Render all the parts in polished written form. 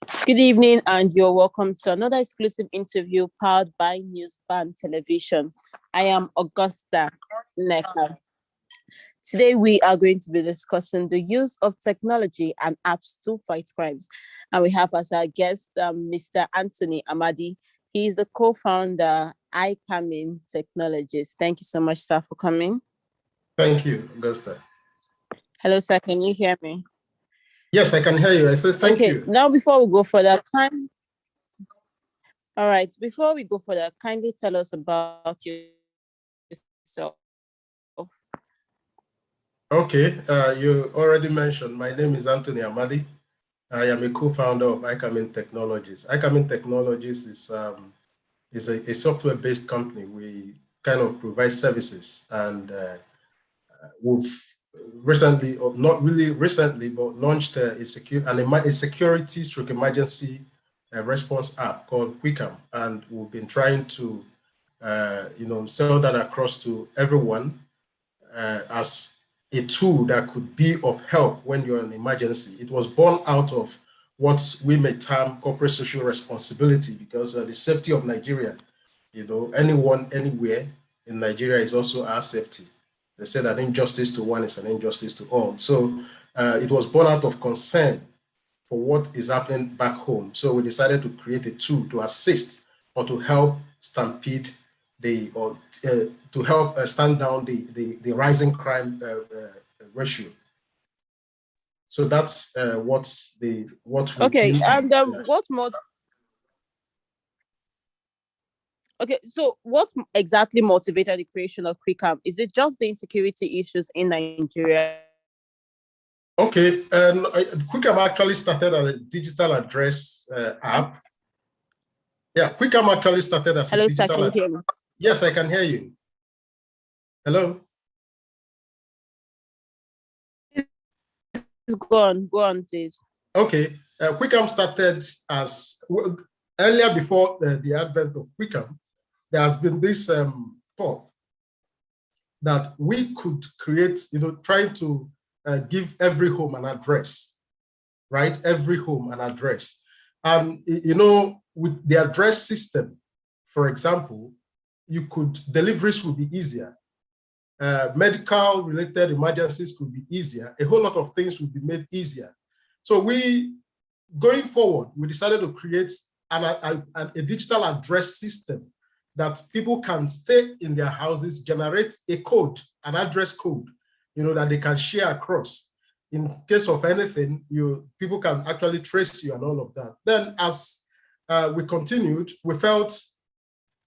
Good evening, and you're welcome to another exclusive interview powered by News.Band Television. I am Augusta Neka. Today, we are going to be discussing the use of technology and apps to fight crimes. And we have as our guest Mr. Anthony Amadi. He is the co-founder iCamin Technologies. Thank you so much, sir, for coming. Thank you, Augusta. Hello, sir. Can you hear me? Yes, I can hear you. I said thank you. Now, before we go further, before we go further, kindly tell us about yourself. Okay, you already mentioned my name is Anthony Amadi. I am a co-founder of iCamin Technologies. iCamin Technologies is a software-based company. We kind of provide services, and we've recently, or not really recently, but launched a security/emergency response app called Quickam, and we've been trying to sell that across to everyone as a tool that could be of help when you're in an emergency. It was born out of what we may term corporate social responsibility, because the safety of Nigeria, anyone, anywhere in Nigeria is also our safety. They said that injustice to one is an injustice to all. So it was born out of concern for what is happening back home. So we decided to create a tool to assist or to help stampede to help stand down the rising crime ratio. So that's what we okay, do. and what more? Okay, so what exactly motivated the creation of Quickam? Is it just the insecurity issues in Nigeria? Okay, and Quickam actually started as a digital address app. Yeah, Quickam actually started as Hello, a digital. Sir, can you hear me? Yes, I can hear you. Hello. Go on, please. Okay, Quickam started as earlier before the advent of Quickam. There has been this thought that we could create, trying to give every home an address, right? Every home an address. And, with the address system, for example, deliveries would be easier. Medical related emergencies could be easier. A whole lot of things would be made easier. So going forward, we decided to create a digital address system that people can stay in their houses, generate a code, an address code, that they can share across. In case of anything, people can actually trace you and all of that. Then as we continued, we felt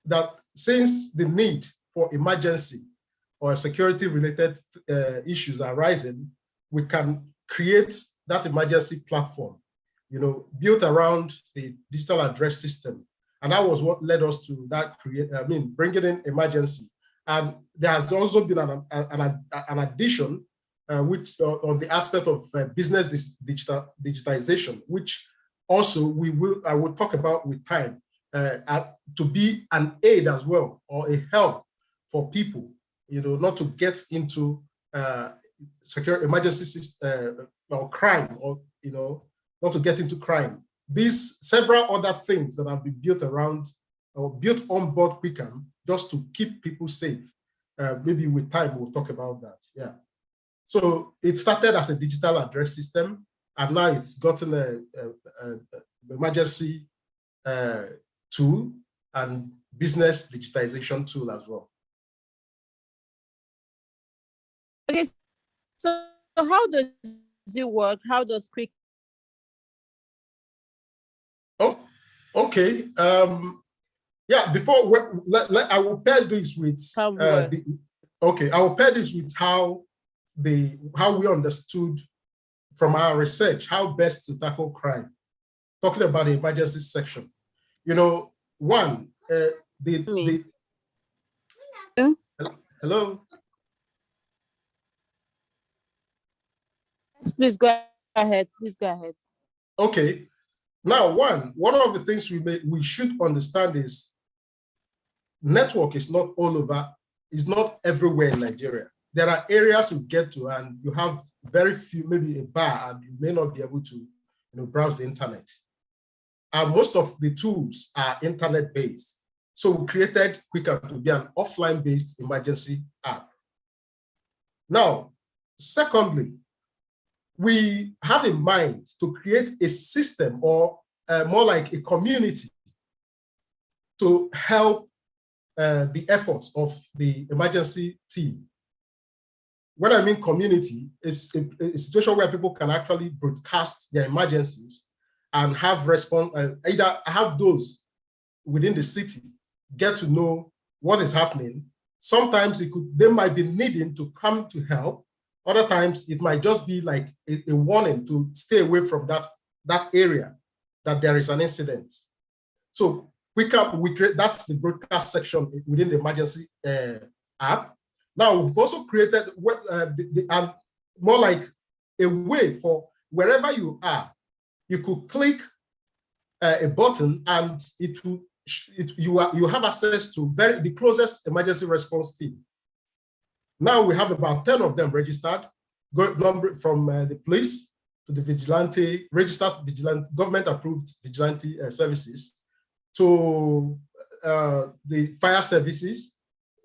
that since the need for emergency or security related issues are rising, we can create that emergency platform, built around the digital address system. And that was what led us to that bringing in emergency. And there has also been an addition, which on the aspect of business digitization, which also I will talk about with time, to be an aid as well, or a help for people, not to get into secure emergency or crime, or not to get into crime. These several other things that have been built around or built on board Quickam just to keep people safe. Maybe with time we'll talk about that. Yeah. So it started as a digital address system, and now it's gotten a emergency tool and business digitization tool as well. Okay, so how does it work? How does Quickam? Oh, okay. Yeah. Before I will pair this with I will pair this with how we understood from our research how best to tackle crime. Talking about the emergency section, one hello. Yes, please go ahead. Please go ahead. Okay. Now, one of the things we should understand is network is not all over, is not everywhere in Nigeria. There are areas you get to and you have very few, maybe a bar, and you may not be able to browse the internet. and most of the tools are internet-based. So we created Quickam to be an offline-based emergency app. Now, secondly, we have in mind to create a system, or more like a community, to help the efforts of the emergency team. When I mean community, it's a situation where people can actually broadcast their emergencies and have response, either have those within the city get to know what is happening. Sometimes they might be needing to come to help. Other times it might just be like a warning to stay away from that area, that there is an incident. So we create, that's the broadcast section within the emergency app. Now we've also created more like a way for wherever you are, you could click a button and you have access to the closest emergency response team. Now we have about 10 of them registered, from the police to the vigilante, registered vigilante, government-approved vigilante services, to the fire services,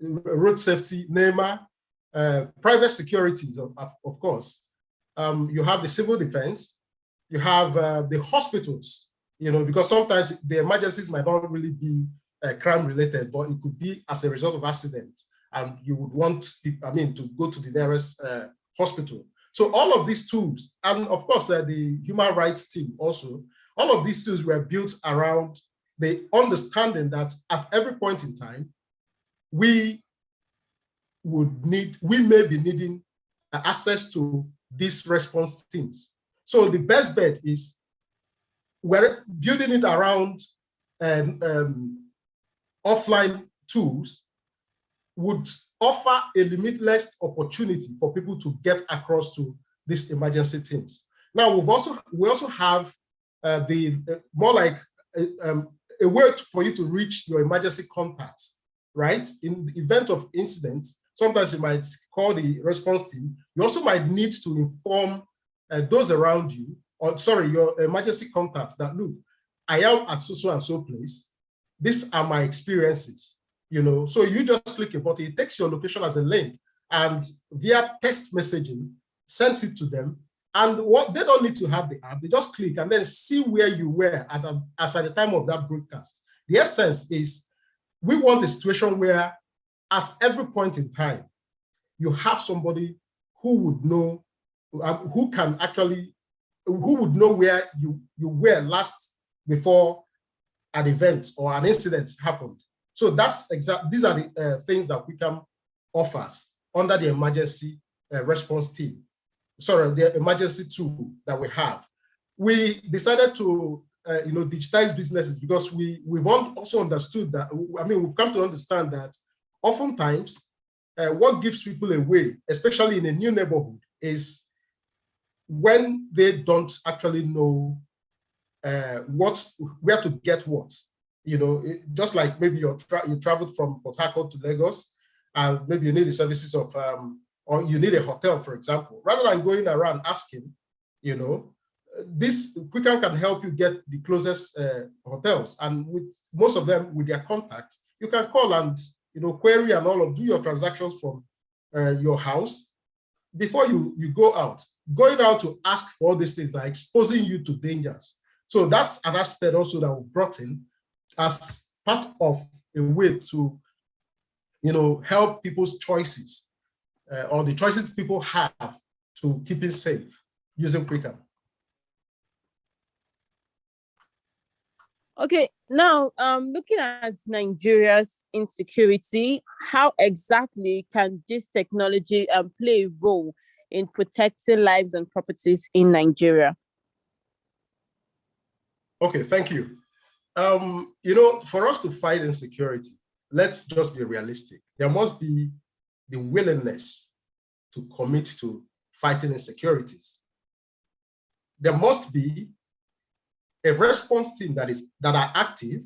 road safety, NEMA, private securities, of course. You have the civil defense, you have the hospitals, because sometimes the emergencies might not really be crime-related, but it could be as a result of accidents, and you would want, to go to the nearest hospital. So all of these tools, and of course, the human rights team also, all of these tools were built around the understanding that at every point in time, we may be needing access to these response teams. So the best bet is we're building it around offline tools would offer a limitless opportunity for people to get across to these emergency teams. Now we also have more like a way for you to reach your emergency contacts, right? In the event of incidents, sometimes you might call the response team. You also might need to inform those around you, or sorry, your emergency contacts, that look, I am at so and so place. These are my experiences, So you just click a button, it takes your location as a link, and via text messaging, sends it to them. And they don't need to have the app, they just click and then see where you were at the time of that broadcast. The essence is, we want a situation where at every point in time, you have somebody who would know, who would know where you were last before an event or an incident happened. So these are the things that Quickam offers under the emergency response team. Sorry, the emergency tool that we have. We decided to digitize businesses because we've also understood that, we've come to understand that oftentimes what gives people away, especially in a new neighborhood, is when they don't actually know where to get what. Just like maybe you traveled from Port Harcourt to Lagos, and maybe you need the services of, or you need a hotel, for example. Rather than going around asking, this Quickam can help you get the closest hotels, and with most of them with their contacts, you can call and query and do your transactions from your house before you go out. Going out to ask for all these things are exposing you to dangers. So that's an aspect also that we've brought in as part of a way to help people's choices or the choices people have to keep it safe using Quickam. Okay, now looking at Nigeria's insecurity, how exactly can this technology play a role in protecting lives and properties in Nigeria? Okay, thank you. For us to fight insecurity, let's just be realistic. There must be the willingness to commit to fighting insecurities. There must be a response team that are active,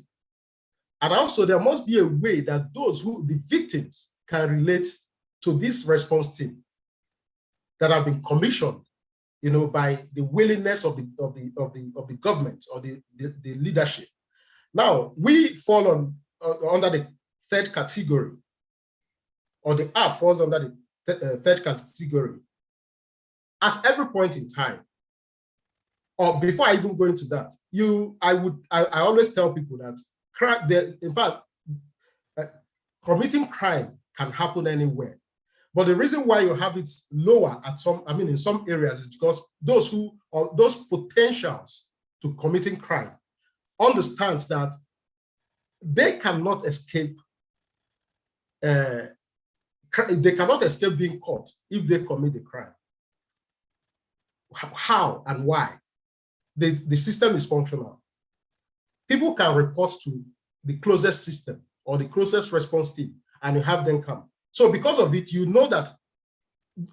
and also there must be a way that the victims can relate to this response team that have been commissioned by the willingness of the government or the leadership. Now, we fall on under the third category, or the app falls under the third category. At every point in time, or before I even go into that, I always tell people that in fact, committing crime can happen anywhere. But the reason why you have it lower in some areas is because those potentials to committing crime understands that they cannot escape. They cannot escape being caught if they commit a crime. How and why? The system is functional. People can report to the closest system or the closest response team, and you have them come. So because of it, you know that,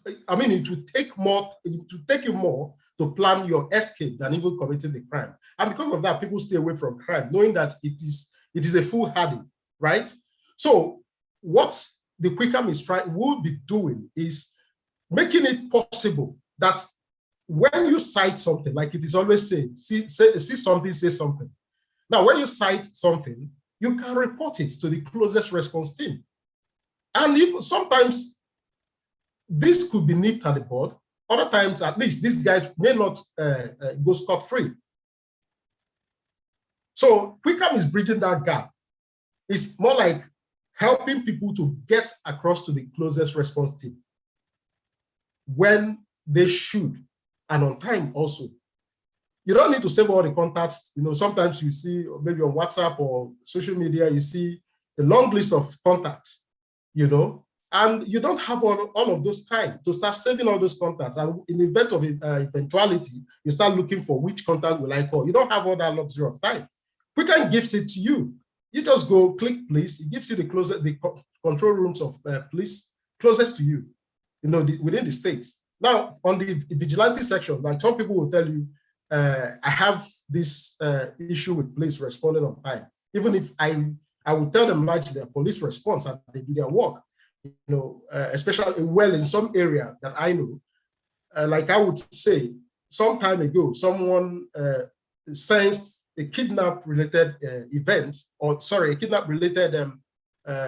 it will take you more to plan your escape than even committing the crime. And because of that, people stay away from crime, knowing that it is a foolhardy, right? So what the Quickham will be doing is making it possible that when you cite something, like it is always saying, see something, say something. Now, when you cite something, you can report it to the closest response team. And if sometimes this could be nipped at the bud, other times, at least, these guys may not go scot-free. So Quickham is bridging that gap. It's more like helping people to get across to the closest response team when they should, and on time also. You don't need to save all the contacts. Sometimes you see, maybe on WhatsApp or social media, you see a long list of contacts, and you don't have all of those time to start saving all those contacts. And in the event of eventuality, you start looking for which contact will I call. You don't have all that luxury of time. Quickham gives it to you. You just go click police. It gives you the control rooms of police closest to you, within the states. Now, on the vigilante section, like some people will tell you, I have this issue with police responding on time. Even if I would tell them largely their police response and they do their work, especially in some area that I know. Like I would say, some time ago, someone sensed a kidnap-related event, a kidnap-related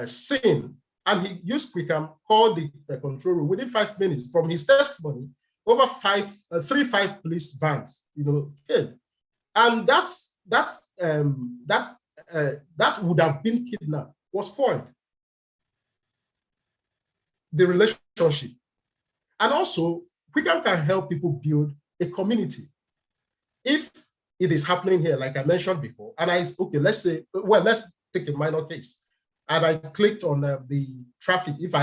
scene, and he used Quickham, called the control room. Within 5 minutes from his testimony, over 5 police vans, came. And that would have been kidnapped, was foiled. The relationship. And also, Quickham can help people build a community. If it is happening here, like I mentioned before, and let's take a minor case. And I clicked on the traffic. If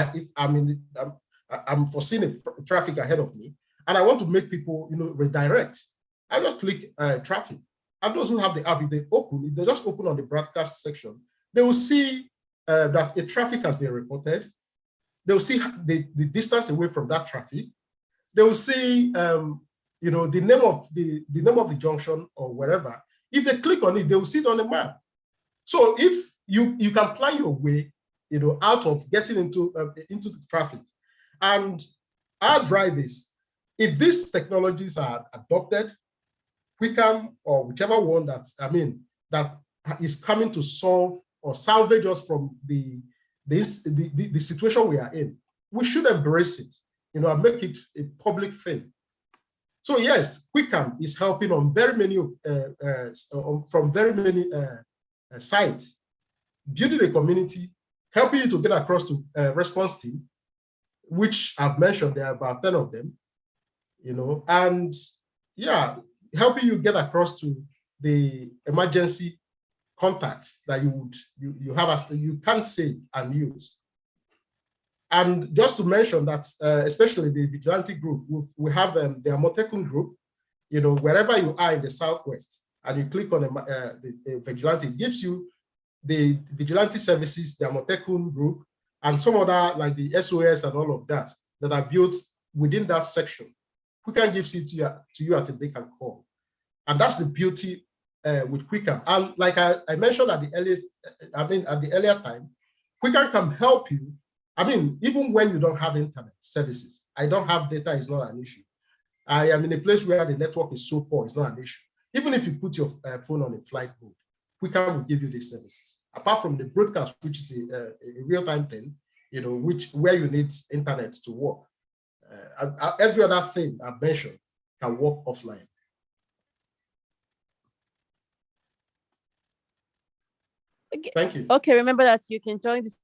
I'm foreseeing a traffic ahead of me, and I want to make people, redirect, I just click traffic. And those who have the app, if they just open on the broadcast section, they will see that a traffic has been reported. They will see the distance away from that traffic. They will see, the name of the junction or wherever. If they click on it, they will see it on the map. So if you can plan your way, out of getting into the traffic. And our drivers, if these technologies are adopted, Quickham or whichever one that is coming to solve or salvage us from the situation we are in, we should embrace it, and make it a public thing. So yes, Quickham is helping on very many from very many sites, building a community, helping you to get across to response team, which I've mentioned, there are about 10 of them, and helping you get across to the emergency contacts that you have as you can save and use. And just to mention that, especially the vigilante group, we have the Amotekun group. Wherever you are in the Southwest, and you click on the vigilante, it gives you the vigilante services, the Amotekun group, and some other like the SOS and all of that are built within that section. Quickham gives it to you at a break and call, and that's the beauty with Quickham. And like I mentioned at the earlier time, Quickham can help you. Even when you don't have internet services, I don't have data is not an issue. I am in a place where the network is so poor, it's not an issue. Even if you put your phone on a flight mode, Quicker will give you these services. Apart from the broadcast, which is a real-time thing, where you need internet to work. Every other thing I've mentioned can work offline. Okay. Thank you. Okay, remember that you can join this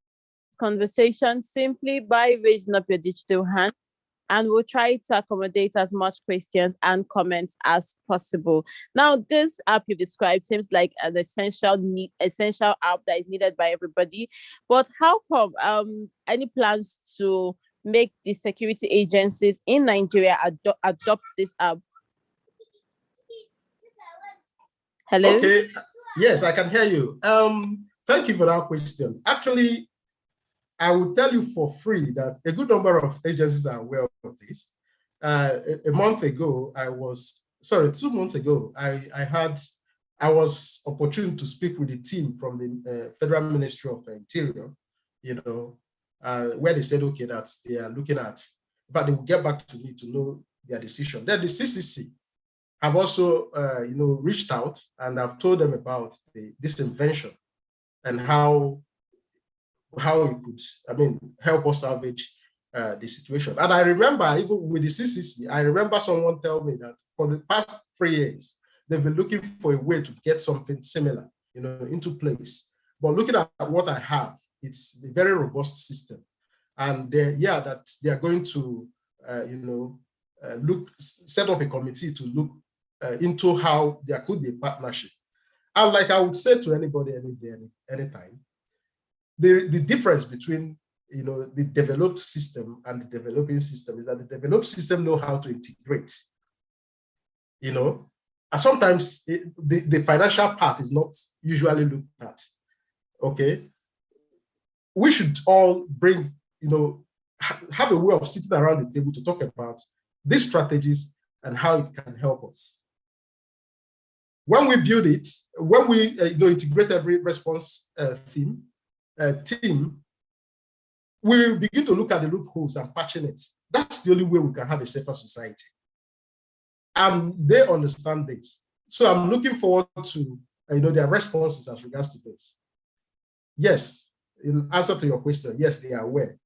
conversation simply by raising up your digital hand, and we'll try to accommodate as much questions and comments as possible. Now, this app you described seems like an essential app that is needed by everybody. But how come any plans to make the security agencies in Nigeria adopt this app? Hello? Okay. Yes, I can hear you. Thank you for that question. Actually, I will tell you for free that a good number of agencies are aware of this. A month ago, 2 months ago, I was opportune to speak with the team from the Federal Ministry of Interior, where they said, okay, that they are looking at, but they will get back to me to know their decision. Then the CCC have also, reached out, and I've told them about this invention and how it could, help us salvage the situation. And I remember, even with the CCC, I remember someone tell me that for the past 3 years, they've been looking for a way to get something similar, into place. But looking at what I have, it's a very robust system. And that they are going to, set up a committee to look into how there could be a partnership. And like I would say to anybody, any day, anytime, the difference between the developed system and the developing system is that the developed system know how to integrate. And sometimes the financial part is not usually looked at. Okay, we should all bring, have a way of sitting around the table to talk about these strategies and how it can help us. When we build it, when we integrate every response team, we begin to look at the loopholes and patching it. That's the only way we can have a safer society. And they understand this. So I'm looking forward to their responses as regards to this. Yes, in answer to your question, yes, they are aware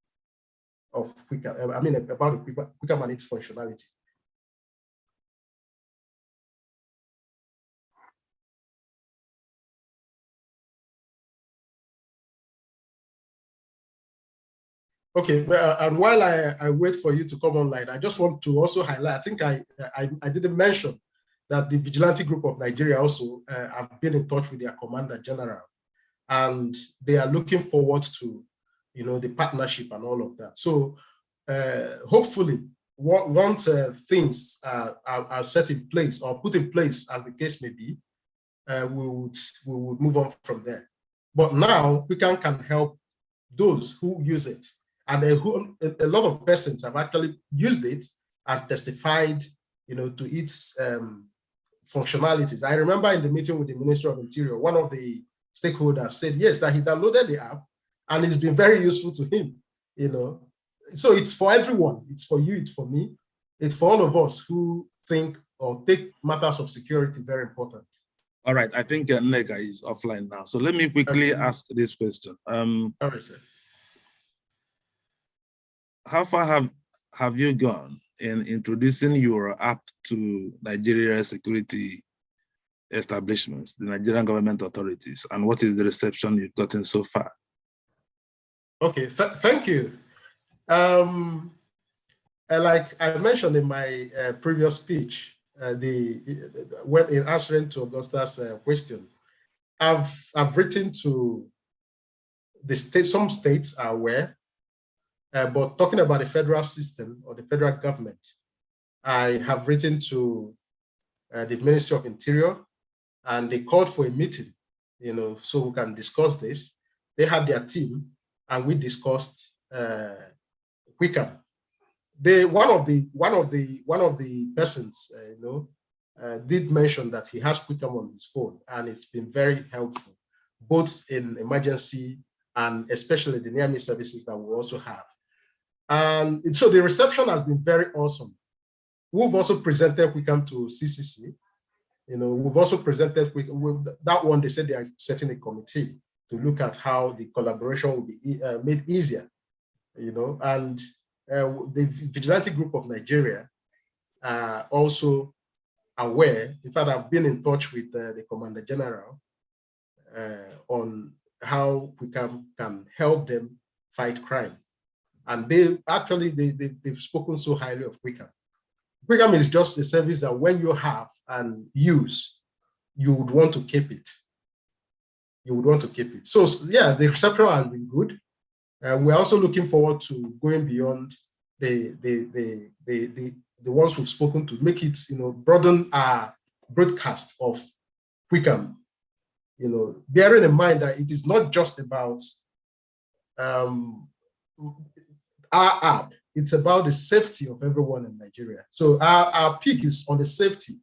of Quicker, about the Quicker and its functionality. Okay, and while I wait for you to come online, I just want to also highlight, I think I didn't mention that the Vigilante Group of Nigeria also have been in touch with their Commander General, and they are looking forward to, the partnership and all of that. So hopefully, once things are set in place or put in place, as the case may be, we would move on from there. But now, Quicken can help those who use it. And a lot of persons have actually used it and testified, to its functionalities. I remember in the meeting with the Ministry of Interior, one of the stakeholders said, yes, that he downloaded the app and it's been very useful to him, So it's for everyone. It's for you, it's for me. It's for all of us who think or take matters of security very important. All right, I think Nega is offline now. So let me quickly ask this question. All right, sir. How far have you gone in introducing your app to Nigeria security establishments, the Nigerian government authorities, and what is the reception you've gotten so far? Okay, thank you. Like I mentioned in my previous speech, when in answering to Augusta's question, I've written to the state. Some states are aware. But talking about the federal system or the federal government, I have written to the Ministry of Interior, and they called for a meeting, so we can discuss this. They had their team, and we discussed Quicker. One of the persons, did mention that he has Quicker on his phone, and it's been very helpful, both in emergency and especially the near-miss services that we also have. And so the reception has been very awesome. We've also presented Wickham to CCC. We've also presented with that one. They said they are setting a committee to look at how the collaboration will be made easier. And the Vigilante Group of Nigeria are also aware. In fact, I've been in touch with the Commander General on how we can help them fight crime. And they've spoken so highly of Wickham. Wickham is just a service that when you have and use, you would want to keep it. You would want to keep it. So yeah, the reception has been good. We're also looking forward to going beyond the ones we've spoken to, make it, broaden our broadcast of Wickham. Bearing in mind that it is not just about our app, it's about the safety of everyone in Nigeria. So our peak is on the safety.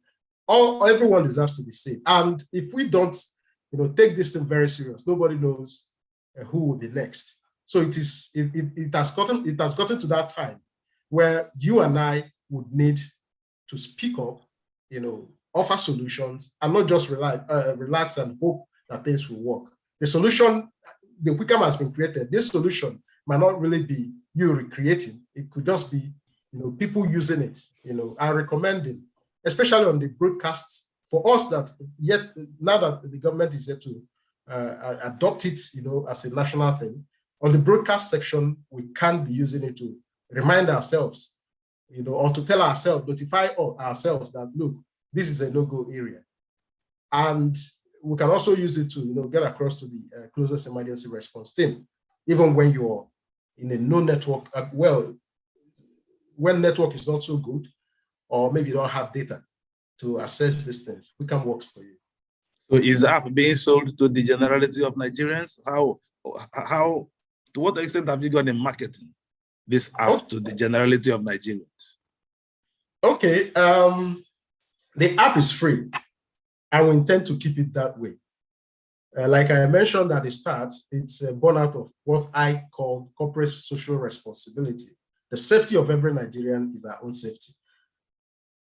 Everyone deserves to be safe. And if we don't, take this thing very serious, nobody knows who will be next. So it has gotten to that time where you and I would need to speak up, offer solutions, and not just relax and hope that things will work. The solution, the Wickham has been created. This solution might not really be you recreating. It could just be, people using it, and recommending, especially on the broadcasts for us that now that the government is yet to adopt it, as a national thing. On the broadcast section, we can be using it to remind ourselves, or to tell ourselves, notify ourselves that, look, this is a no-go area. And we can also use it to, get across to the closest emergency response team, even when you're in a no network, when network is not so good, or maybe you don't have data to assess these things, Wickham works for you. So is the app being sold to the generality of Nigerians? How, to what extent have you gone in marketing this app to the generality of Nigerians? Okay, the app is free, and we intend to keep it that way. Like I mentioned at the start, it's born out of what I call corporate social responsibility. The safety of every Nigerian is our own safety.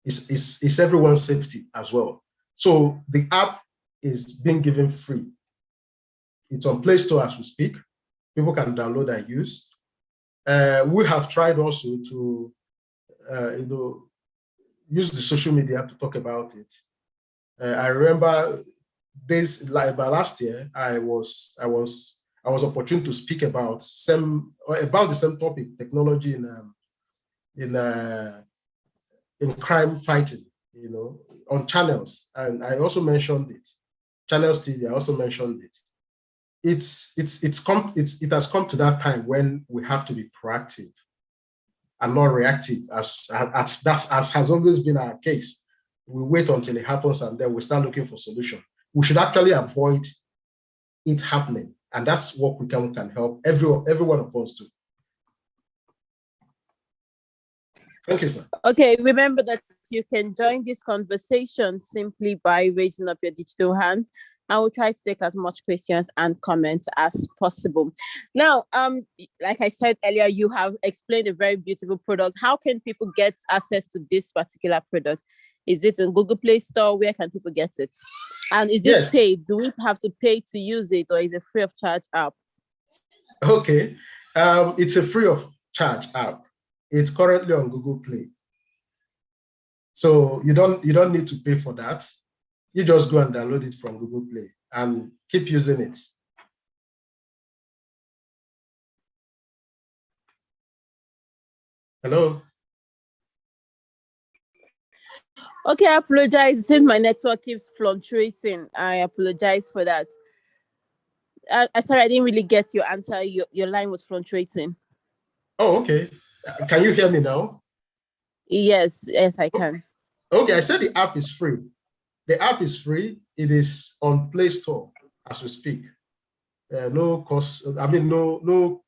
It's everyone's safety as well. So the app is being given free. It's on Play Store as we speak. People can download and use. We have tried also to, use the social media to talk about it. I remember by last year, I was opportune to speak about the same topic, technology in crime fighting, on channels, and I also mentioned it. Channels TV, I also mentioned it. It has come to that time when we have to be proactive and not reactive, as has always been our case. We wait until it happens and then we start looking for solutions. We should actually avoid it happening, and that's what we can help every one of us do. Thank you, sir. Okay, remember that you can join this conversation simply by raising up your digital hand. I will try to take as much questions and comments as possible. Now, like I said earlier, you have explained a very beautiful product. How can people get access to this particular product? Is it in Google Play Store? Where can people get it? And is it paid? Do we have to pay to use it, or is it free of charge app? Okay, it's a free of charge app. It's currently on Google Play. So you don't need to pay for that. You just go and download it from Google Play and keep using it. Hello? Okay, I apologize. Since my network keeps fluctuating, I apologize for that. Sorry, I didn't really get your answer. Your line was fluctuating. Oh, okay. Can you hear me now? Yes, I can. Okay, I said the app is free. The app is free. It is on Play Store as we speak. No cost. I mean, no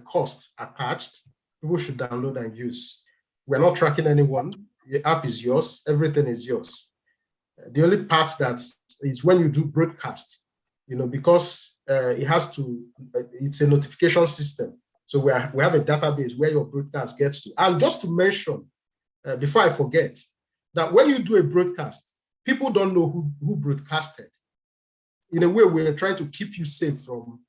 cost attached. People should download and use. We're not tracking anyone. The app is yours. Everything is yours. The only part that is when you do broadcast, because it has to. It's a notification system. So we have a database where your broadcast gets to. And just to mention, before I forget, that when you do a broadcast, people don't know who broadcasted. In a way, we're trying to keep you safe from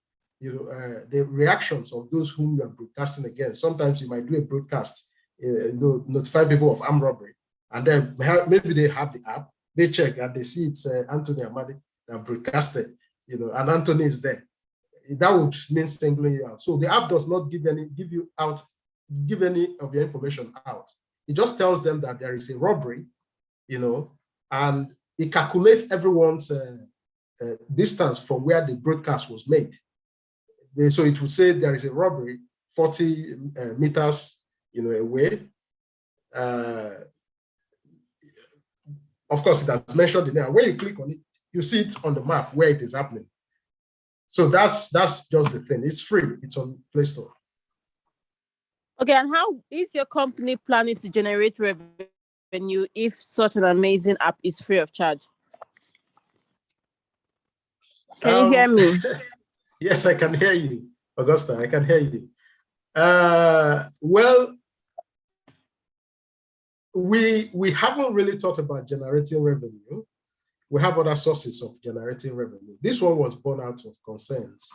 the reactions of those whom you are broadcasting against. Sometimes you might do a broadcast, notify people of armed robbery, and then maybe they have the app, they check and they see it's Anthony Amadi that broadcasted, and Anthony is there. That would mean singling you out. So the app does not give any of your information out. It just tells them that there is a robbery, and it calculates everyone's distance from where the broadcast was made. So it would say there is a robbery 40 meters, away. Of course, it has mentioned the name. When you click on it, you see it on the map where it is happening. So that's just the thing. It's free. It's on Play Store. Okay, and how is your company planning to generate revenue if such an amazing app is free of charge? Can you hear me? Yes, I can hear you, Augusta. I can hear you. Well, we haven't really thought about generating revenue. We have other sources of generating revenue. This one was born out of concerns,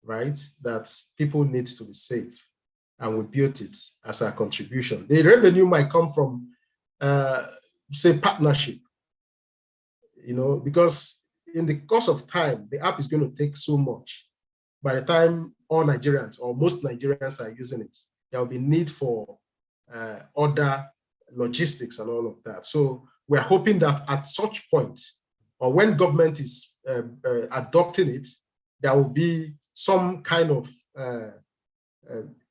right? That people need to be safe, and we built it as our contribution. The revenue might come from, say, partnership, because in the course of time, the app is going to take so much. By the time all Nigerians or most Nigerians are using it, there will be need for other logistics and all of that. So we're hoping that at such point, or when government is adopting it, there will be some kind of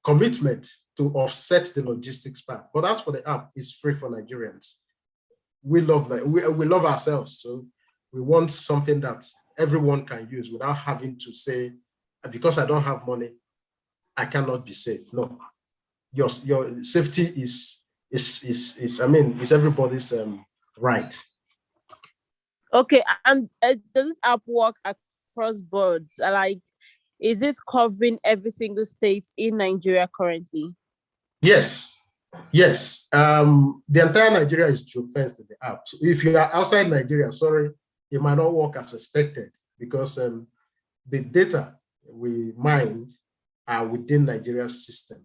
commitment to offset the logistics part. But as for the app, it's free for Nigerians. We love that. We love ourselves. So we want something that everyone can use without having to say, because I don't have money, I cannot be safe. No, your safety is everybody's right. Okay, and does this app work across boards? Like, is it covering every single state in Nigeria currently? Yes. The entire Nigeria is geofenced in the app. So if you are outside Nigeria, sorry, it might not work as expected, because the data we mine are within Nigeria's system,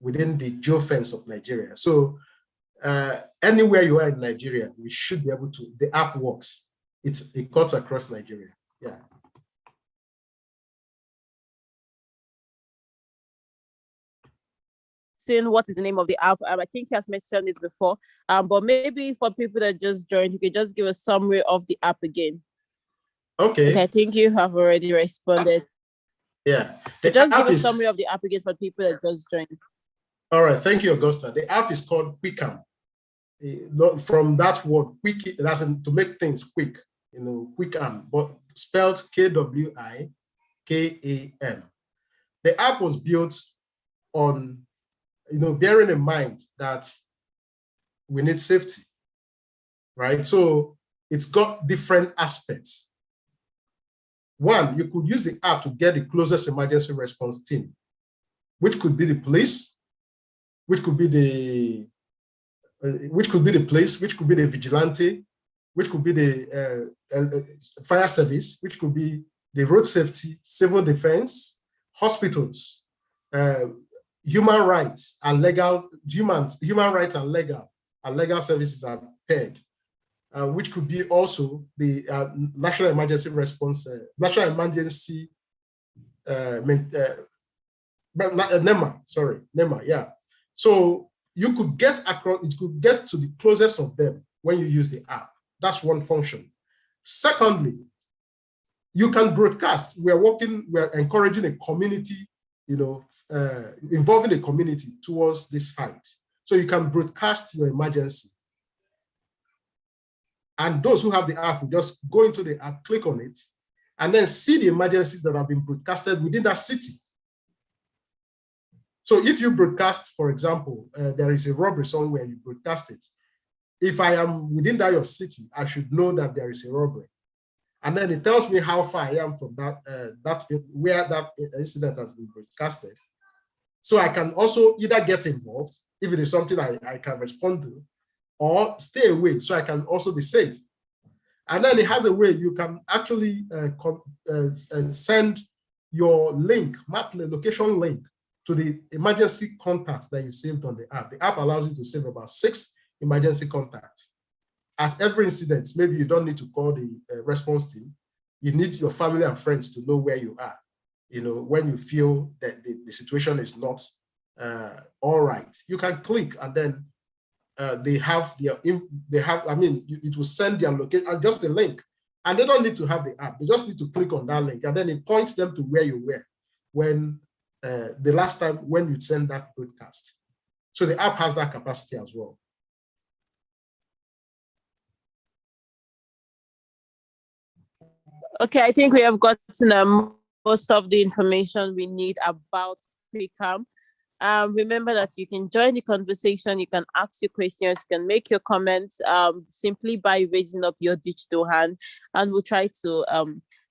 within the geofence of Nigeria. So anywhere you are in Nigeria, we should be able to, the app works. It cuts across Nigeria. Yeah. Seeing what is the name of the app? I think he has mentioned it before. But maybe for people that just joined, you could just give a summary of the app again. Okay. I think you have already responded. Yeah. Just give a summary of the app again for people that just joined. All right. Thank you, Augusta. The app is called Quickam. From that word, quick, that's to make things quick, Quickam, but spelled Kwikam. The app was built on, bearing in mind that we need safety, right? So it's got different aspects. One, you could use the app to get the closest emergency response team, which could be the police, which could be the police, which could be the vigilante, which could be the fire service, which could be the road safety, civil defense, hospitals, human rights and legal services are paired, which could be also the national emergency response, NEMA, yeah. So you could get to the closest of them when you use the app. That's one function. Secondly, you can broadcast. We're encouraging a community, involving the community towards this fight. So you can broadcast your emergency. And those who have the app will just go into the app, click on it, and then see the emergencies that have been broadcasted within that city. So if you broadcast, for example, there is a robbery somewhere, you broadcast it. If I am within your city, I should know that there is a robbery. And then it tells me how far I am from where that incident has been broadcasted. So I can also either get involved if it is something I can respond to, or stay away so I can also be safe. And then it has a way you can actually send your link, map location link, to the emergency contacts that you saved on the app. The app allows you to save about 6 emergency contacts. At every incident, maybe you don't need to call the response team. You need your family and friends to know where you are. When you feel that the situation is not all right, you can click, and then it will send their location, just a link, and they don't need to have the app. They just need to click on that link, and then it points them to where you were when the last time when you send that broadcast. So the app has that capacity as well. Okay, I think we have gotten most of the information we need about QuickArm. Remember that you can join the conversation, you can ask your questions, you can make your comments simply by raising up your digital hand, and we'll try to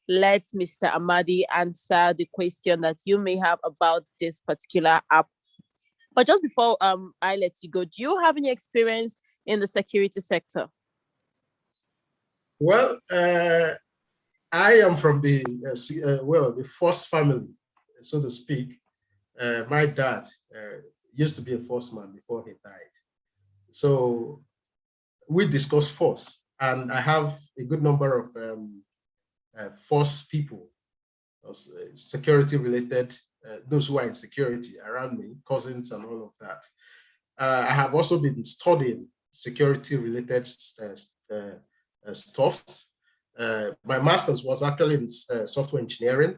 let Mr. Amadi answer the question that you may have about this particular app. But just before I let you go, do you have any experience in the security sector? Well, I am from the force family, so to speak. My dad used to be a forceman before he died. So we discuss force, and I have a good number of force people, security related, those who are in security around me, cousins and all of that. I have also been studying security related stuffs. My master's was actually in software engineering,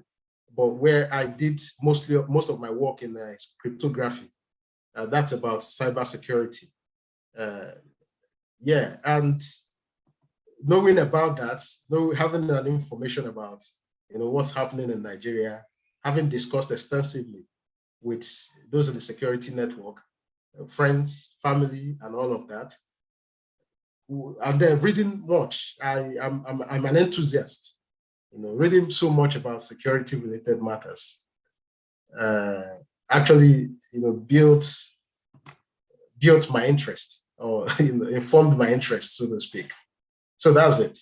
but where I did most of my work in cryptography. That's about cybersecurity. And knowing about that, having that information about what's happening in Nigeria, having discussed extensively with those in the security network, friends, family, and all of that. And then reading much. I'm an enthusiast. Reading so much about security-related matters. Actually, built my interest, or informed my interest, so to speak. So that's it.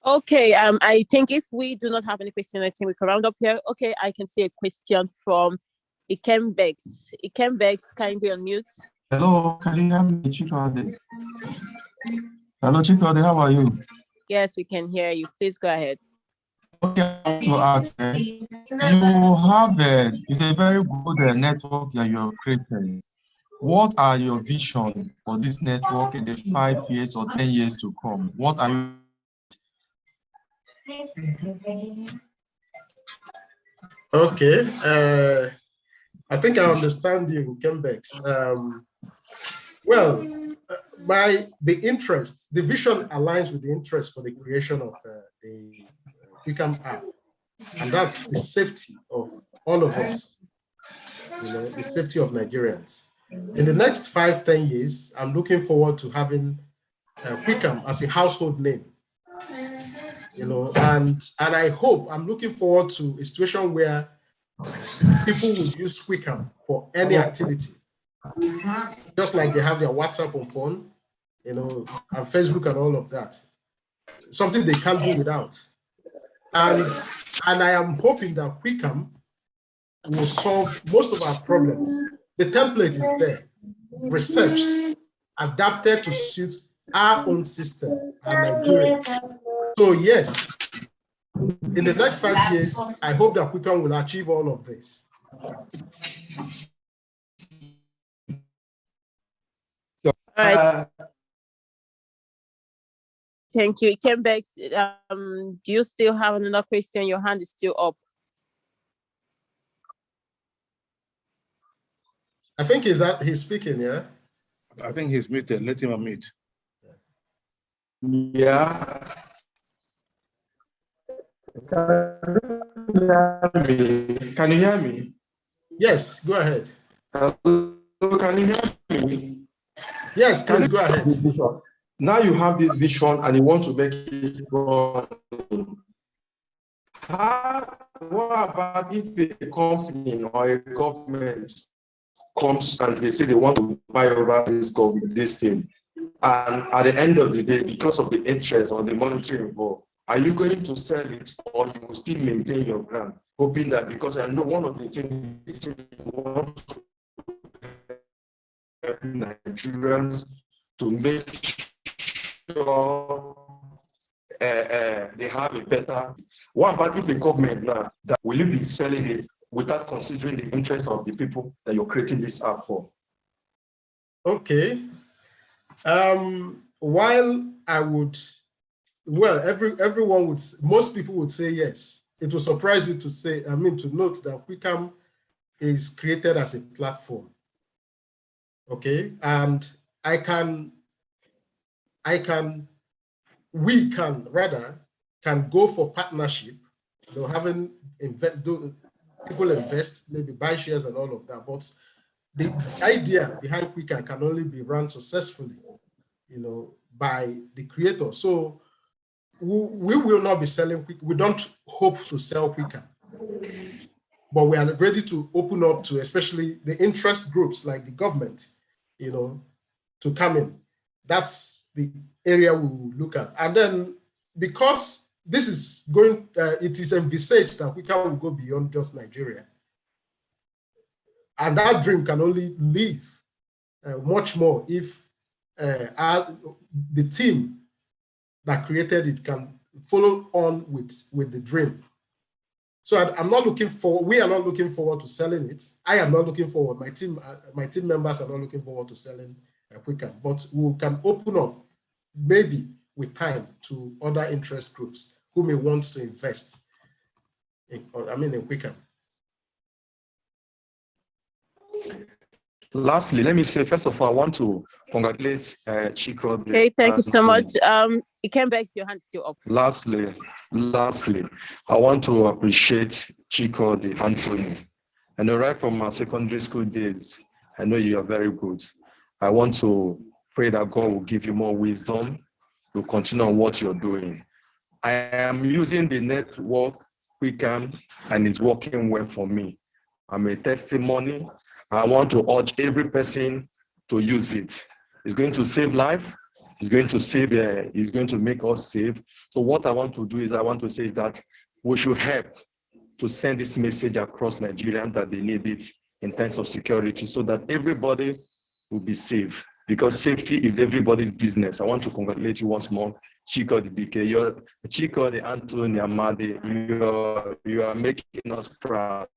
Okay, I think if we do not have any question, I think we can round up here. Okay, I can see a question from Ikembex. Ikembex, kindly unmute. Hello, can you hear me, Chikode? Hello, Chikode, how are you? Yes, we can hear you. Please go ahead. Okay, I want to ask, you have it's a very good network that you have created. What are your vision for this network in the 5 years or 10 years to come? What are you? Okay, I think I understand you, Kembex. The interest, the vision aligns with the interest for the creation of the QuickArm app, and that's the safety of all of us, the safety of Nigerians. In the next 5-10 years, I'm looking forward to having QuickArm as a household name, and I'm looking forward to a situation where people would use QuickArm for any activity, just like they have their WhatsApp on phone, and Facebook and all of that. Something they can't do without. And I am hoping that QuickArm will solve most of our problems. The template is there, researched, adapted to suit our own system, our Nigeria. So yes, in the next 5 years, I hope that QuickArm will achieve all of this. All right. Thank you. Ikembex, do you still have another question? Your hand is still up. I think he's speaking, yeah? I think he's muted. Let him unmute. Yeah. Can you hear me? Yes, go ahead. Hello, can you hear me? Yes, please go ahead. Now you have this vision and you want to make it run. What about if a company or a government comes and they say they want to buy over this government, this thing, and at the end of the day, because of the interest or the monetary involved, are you going to sell it or you will still maintain your ground, hoping that, because I know one of the things is you want to help Nigerians to make sure they have a better. What about if the government now, that will you be selling it without considering the interests of the people that you're creating this app for? Okay. While I would, well, everyone would, most people would say yes. It will surprise you to say, I mean, to note that Wicam is created as a platform. Okay, and we can go for partnership. Having people invest, maybe buy shares and all of that. But the idea behind Quicken can only be run successfully, by the creator. So we will not be selling Quicken. We don't hope to sell Quicken, but we are ready to open up to, especially the interest groups like the government, to come in. That's the area we will look at. And then, because this is going, it is envisaged that we can go beyond just Nigeria. And that dream can only live much more if the team that created it can follow on with the dream. So I'm not looking for, we are not looking forward to selling it. I am not looking forward, my team members are not looking forward to selling Quicken, but we can open up maybe with time to other interest groups who may want to invest in Quicken. Lastly, let me say, first of all, I want to congratulate Chico. Okay, thank you so much. It came back to your hand still up. Lastly, I want to appreciate Chico the Anthony. And right from my secondary school days, I know you are very good. I want to pray that God will give you more wisdom to continue on what you're doing. I am using the network Quicken and it's working well for me. I'm a testimony. I want to urge every person to use it. It's going to save life. It's going to save. It's going to make us save. So what I want to do is, I want to say is that we should help to send this message across Nigeria that they need it in terms of security, so that everybody will be safe. Because safety is everybody's business. I want to congratulate you once more, Chico the DK. Chico the Anthony Amade. You are making us proud.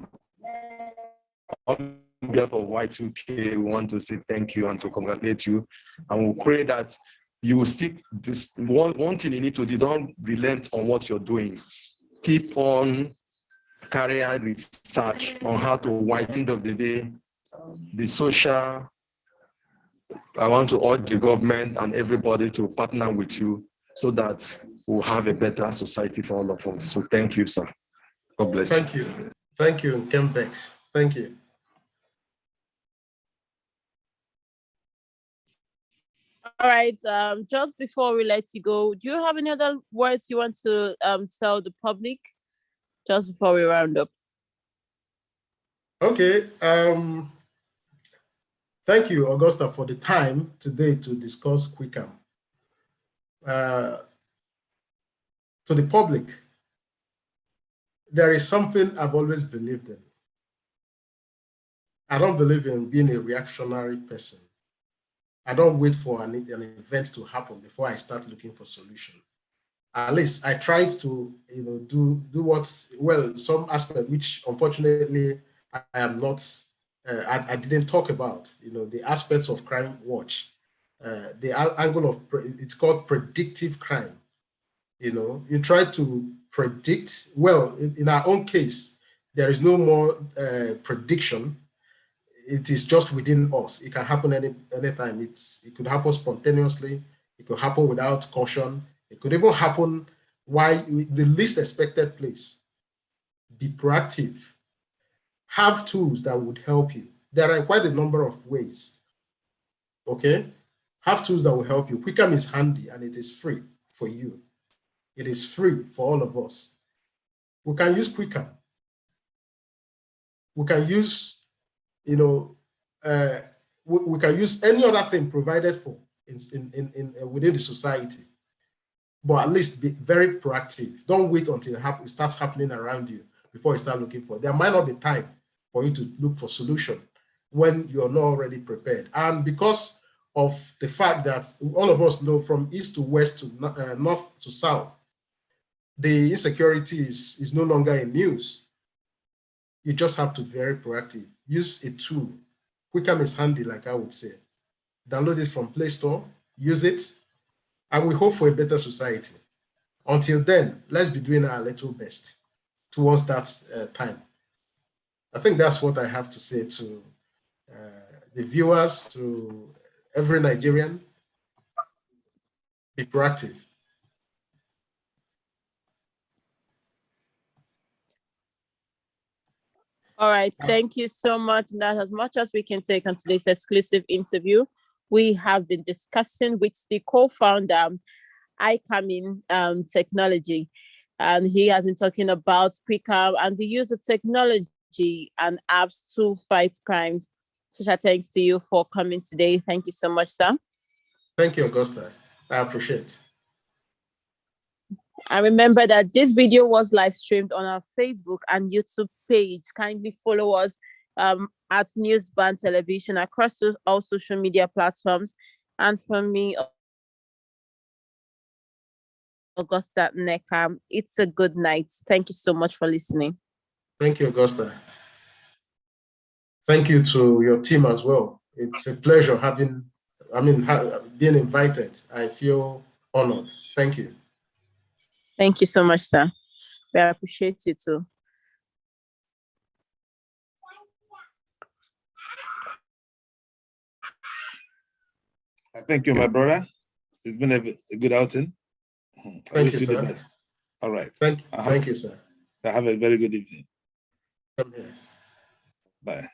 On behalf of Y2K, we want to say thank you and to congratulate you. And we pray that you will stick. One thing you need to do, don't relent on what you're doing. Keep on carrying research on how to, at the end of the day, the social. I want to urge the government and everybody to partner with you so that we'll have a better society for all of us. So thank you, sir. God bless you. Thank you. Thank you, Kembex. Thank you. All right. Just before we let you go, do you have any other words you want to tell the public just before we round up? Okay. Thank you, Augusta, for the time today to discuss Quicken. To the public, there is something I've always believed in. I don't believe in being a reactionary person. I don't wait for an event to happen before I start looking for solution. At least I tried to, do what's, well, some aspect which unfortunately I am not. I didn't talk about, the aspects of Crime Watch, the angle of, it's called predictive crime. You try to predict, well, in our own case, there is no more prediction. It is just within us. It can happen anytime. It could happen spontaneously. It could happen without caution. It could even happen while the least expected place. Be proactive. Have tools that would help you. There are quite a number of ways. Okay? Have tools that will help you. Quickam is handy and it is free for you. It is free for all of us. We can use Quickam. We can use, we can use any other thing provided for within the society. But at least be very proactive. Don't wait until it starts happening around you before you start looking for it. There might not be time for you to look for solution when you're not already prepared. And because of the fact that all of us know from east to west to north to south, the insecurity is no longer in news. You just have to be very proactive. Use a tool. Quickam is handy, like I would say. Download it from Play Store, use it, and we hope for a better society. Until then, let's be doing our little best towards that time. I think that's what I have to say to the viewers, to every Nigerian. Be proactive. All right, thank you so much. That's as much as we can take on today's exclusive interview. We have been discussing with the co-founder, iComing Technology, and he has been talking about Quickam and the use of technology and apps to fight crimes. Special thanks to you for coming today. Thank you so much, sir. Thank you, Augusta. I appreciate it. And remember that this video was live streamed on our Facebook and YouTube page. Kindly follow us at News.Band Television across all social media platforms. And from me, Augusta Neka, it's a good night. Thank you so much for listening. Thank you, Augusta. Thank you to your team as well. It's a pleasure being invited. I feel honored. Thank you. Thank you so much, sir. We appreciate you too. Thank you, my brother. It's been a good outing. I wish you the best. All right. Thank you, sir. Have a very good evening. Come here. Bye.